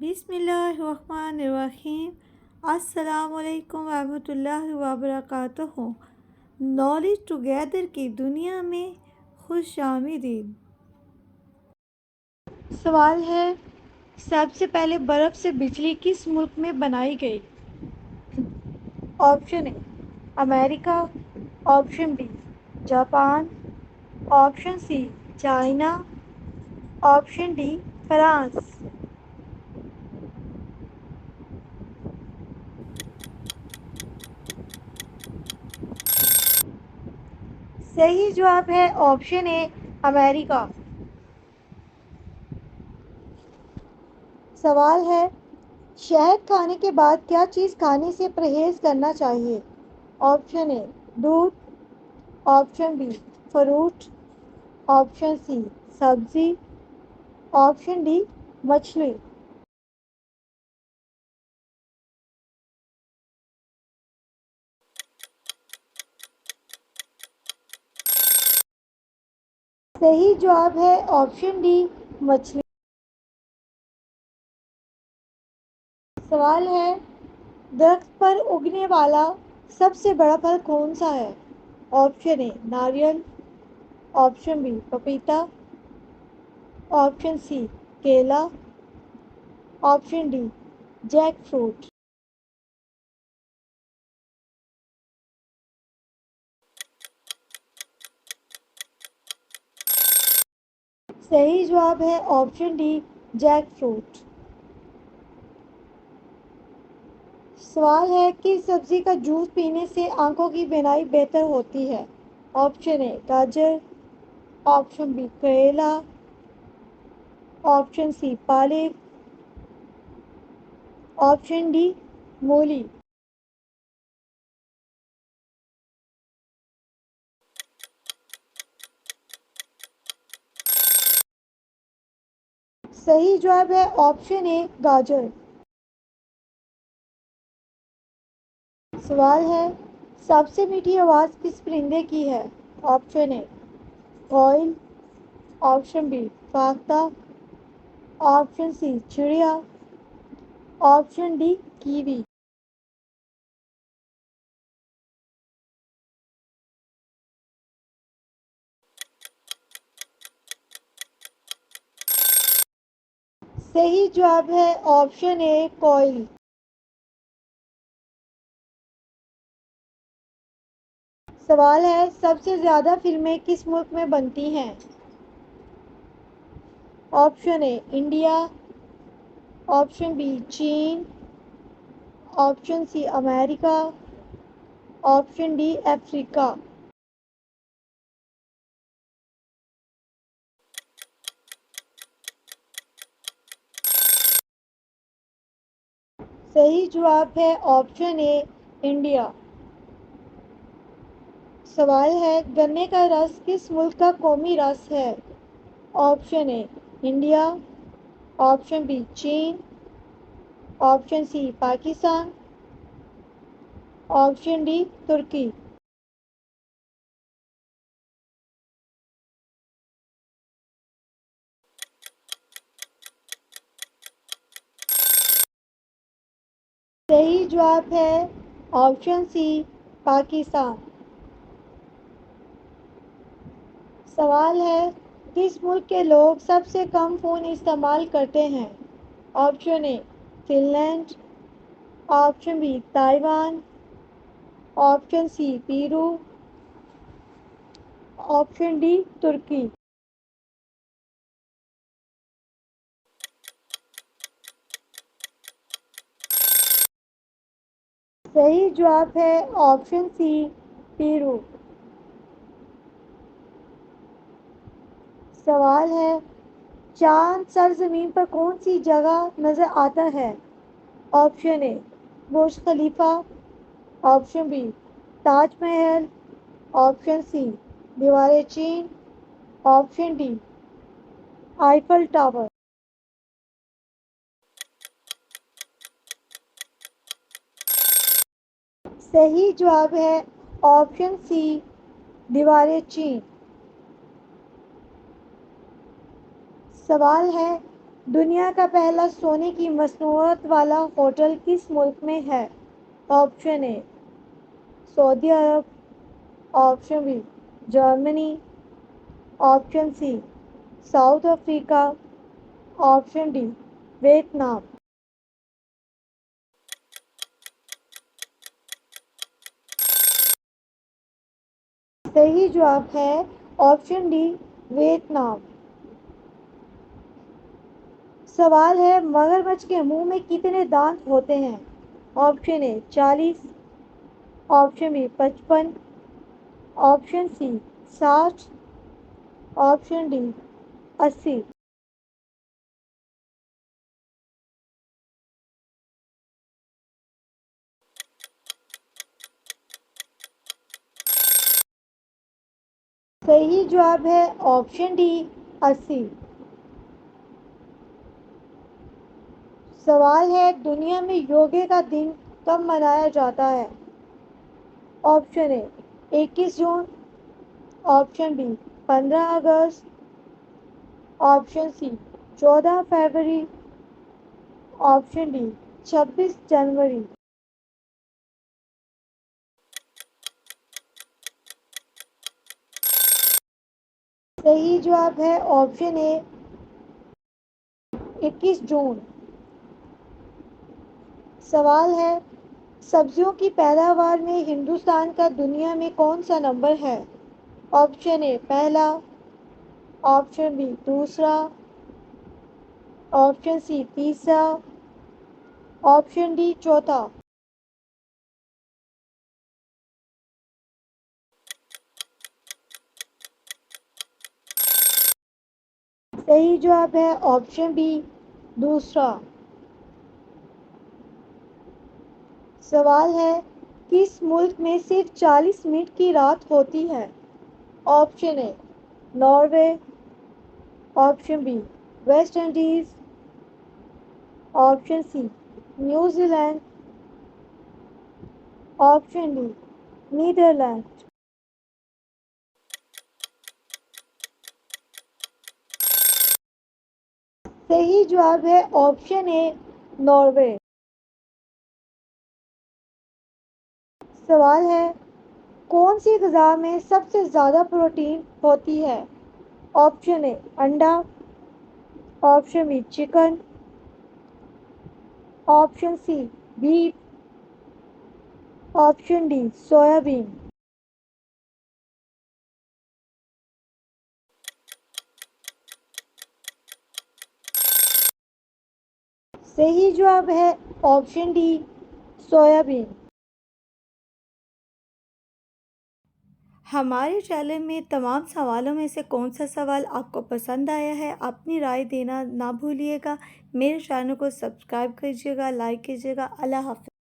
बिस्मिल्लाहिर्रहमानिर्रहीम। अस्सलामुअलैकुम वरहमतुल्लाहि वबरकातुहू। नॉलेज टुगेदर की दुनिया में खुश आमदीद। सवाल है, सबसे पहले बर्फ़ से बिजली किस मुल्क में बनाई गई? Option A America, option B Japan, option C China, option D France. सही जवाब है ऑप्शन ए अमेरिका। सवाल है, शहद खाने के बाद क्या चीज़ खाने से परहेज करना चाहिए? ऑप्शन ए दूध, option B fruit, option C सब्जी, ऑप्शन डी मछली। सही जवाब है ऑप्शन डी मछली। सवाल है, दरख्त पर उगने वाला सबसे बड़ा फल कौन सा है? ऑप्शन ए नारियल, ऑप्शन बी पपीता, ऑप्शन सी केला, ऑप्शन डी जैक फ्रूट। सही जवाब है ऑप्शन डी जैक फ्रूट। सवाल है, किस सब्जी का जूस पीने से आंखों की बीनाई बेहतर होती है? ऑप्शन ए गाजर, ऑप्शन बी करेला, ऑप्शन सी पालक, ऑप्शन डी मूली। सही जवाब है ऑप्शन ए गाजर। सवाल है, सबसे मीठी आवाज़ किस परिंदे की है? ऑप्शन ए कोयल, ऑप्शन बी फाख्ता, ऑप्शन सी चिड़िया, ऑप्शन डी कीवी। सही जवाब है ऑप्शन ए कोयल। सवाल है, सबसे ज़्यादा फिल्में किस मुल्क में बनती हैं? Option A India, option B चीन, option C America, option D Africa. सही जवाब है ऑप्शन ए इंडिया। सवाल है, गन्ने का रस किस मुल्क का कौमी रस है? Option A India, option B चीन, option C Pakistan, option D तुर्की। सही जवाब है ऑप्शन सी पाकिस्तान। सवाल है, किस मुल्क के लोग सबसे कम फ़ोन इस्तेमाल करते हैं? Option A Finland, option B Taiwan, option C Peru, option D तुर्की। सही जवाब है ऑप्शन सी पेरू। सवाल है, चांद सरजमीन पर कौन सी जगह नज़र आता है? Option A Burj Khalifa, option B Taj Mahal, option C दीवार चीन, ऑप्शन डी आईफल टावर। सही जवाब है ऑप्शन सी दीवार चीन। सवाल है, दुनिया का पहला सोने की मसनूआत वाला होटल किस मुल्क में है? ऑप्शन ए सऊदी अरब, option B Germany, option C South Africa, option D Vietnam. सही जवाब है ऑप्शन डी वियतनाम। सवाल है मगरमच्छ के मुंह में कितने दांत होते हैं? Option A 40, option B 55, option C 60, option D 80। सही जवाब है ऑप्शन डी 80। सवाल है दुनिया में योगा का दिन कब मनाया जाता है? ऑप्शन ए 21 जून, ऑप्शन बी 15 अगस्त, ऑप्शन सी 14 फरवरी, ऑप्शन डी 26 जनवरी। सही जवाब है ऑप्शन ए 21 जून। सवाल है सब्जियों की पैदावार में हिंदुस्तान का दुनिया में कौन सा नंबर है? ऑप्शन ए पहला, ऑप्शन बी दूसरा, ऑप्शन सी तीसरा, ऑप्शन डी चौथा। सही जवाब है ऑप्शन बी दूसरा। सवाल है किस मुल्क में सिर्फ 40 मिनट की रात होती है? Option A Norway, option B West Indies, option C New Zealand, option D Netherlands. सही जवाब है ऑप्शन ए नॉर्वे। सवाल है कौन सी ग़िज़ा में सबसे ज़्यादा प्रोटीन होती है? ऑप्शन ए अंडा, option B chicken, option C beef, option D soybean. सही जवाब है ऑप्शन डी सोयाबीन। हमारे चैनल में तमाम सवालों में से कौन सा सवाल आपको पसंद आया है अपनी राय देना ना भूलिएगा। मेरे चैनल को सब्सक्राइब कीजिएगा, लाइक कीजिएगा। अल्लाह हाफ़िज़।